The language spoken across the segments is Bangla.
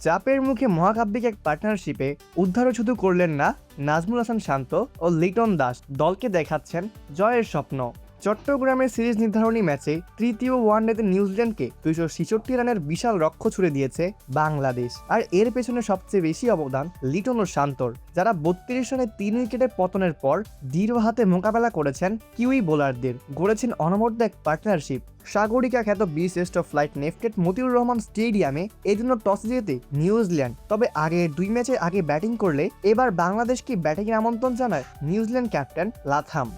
চাপের মুখে মহাকাব্যিক এক পার্টনারশিপে উদ্ধারও শুধু করলেন না, নাজমুল হাসান শান্ত ও লিটন দাস দলকে দেখাচ্ছেন জয়ের স্বপ্ন। চট্টগ্রামের সিরিজ নির্ধারণী ম্যাচে তৃতীয় ওয়ানডেতে নিউজিল্যান্ডকে 266 রানের বিশাল রক্ষ ছুড়ে দিয়েছে বাংলাদেশ। আর এর পেছনে সবচেয়ে বেশি অবদান লিটন ও শান্তর, যারা 32 রানে 3 উইকেটে পতনের পর দৃঢ় হাতে মোকাবেলা করেছেন কিউই বোলারদের, গড়েছেন অনবদ্য এক পার্টনারশিপ। সাগরিকা খ্যাত বিশেষ্ট ফ্লাইট নেফটেড মতিউর রহমান স্টেডিয়ামে এজন্য টস জিতে নিউজিল্যান্ড। তবে আগে 2 ম্যাচে আগে ব্যাটিং করলে এবার বাংলাদেশকে ব্যাটিংয়ের আমন্ত্রণ জানায় New Zealand captain Latham.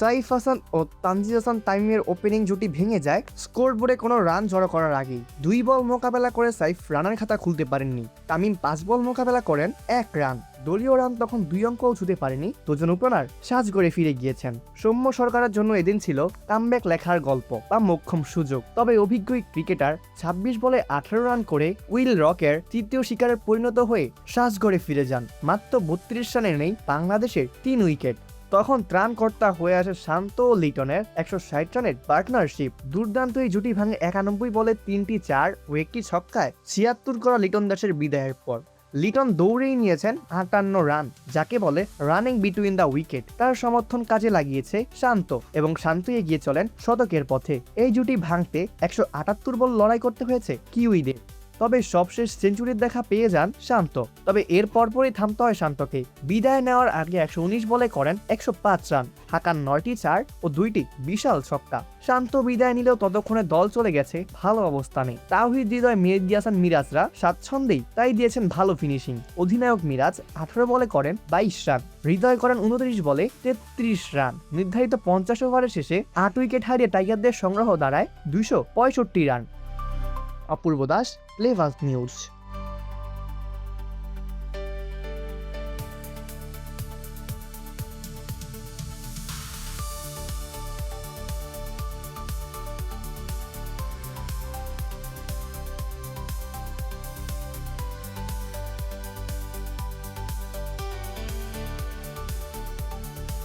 Saif Hasan ও তানজিদ হাসান তামিমের ওপেনিং জুটি ভেঙে যায় স্কোরবোর্ডে কোনো রান জড়ো করার আগেই। 2 বল মোকাবেলা করে সাইফ রানের খাতা খুলতে পারেননি। তামিম 5 বল মোকাবেলা করেন 1 রান। দলীয় রান তখন 2 অঙ্কও ছুঁতে পারেনি দুজন ওপেনার, সাজগড়ে ফিরে গিয়েছেন। সৌম্য সরকারের জন্য এদিন ছিল কামব্যাক লেখার গল্প বা মোক্ষম সুযোগ। তবে অভিজ্ঞ ক্রিকেটার 26 বলে 18 রান করে উইল রকের তৃতীয় শিকারে পরিণত হয়ে সাজগড়ে ফিরে যান। মাত্র 32 রানে নেই বাংলাদেশের 3 উইকেট। তখন ত্রাণকর্তা হয়ে আসে শান্ত ও লিটনের 160 রানের পার্টনারশিপ। দুর্দান্ত এই জুটি ভাঙে 91 বলে 3টি 4 ও 1টি ছক্কায় 76 করা লিটন দাসের বিদায়ের পর। লিটন দৌড়েই নিয়েছেন 58 রান, যাকে বলে রানিং বিটুইন দ্য উইকেট। তার সমর্থন কাজে লাগিয়েছে শান্ত এবং শান্ত এগিয়ে চলেন শতকের পথে। এই জুটি ভাঙতে 178 বল লড়াই করতে হয়েছে কিউইদের। তবে সবশেষ সেঞ্চুরির দেখা পেয়ে যান শান্ত। তবে এর পরপরই থামতে হয় শান্তকে। বিদায় নেওয়ার আগে 119 বলে করেন 105 রান, হাঁকান 9টি 4 ও 2টি বিশাল ছক্কা। শান্ত বিদায় নিলেও ততক্ষণে দল চলে গেছে ভালো অবস্থানে। তাওহিদ হৃদয়, মেহেদী হাসান মিরাজরা স্বাচ্ছন্দ্যেই তাই দিয়েছেন ভালো ফিনিশিং। অধিনায়ক মিরাজ 18 বলে করেন 22 রান, হৃদয় করেন 29 বলে 33 রান। নির্ধারিত 50 ওভারের শেষে 8 উইকেট হারিয়ে টাইগারদের সংগ্রহ দাঁড়ায় 265 রান। অপূর্ব দাস, প্লেভাস নিউজ।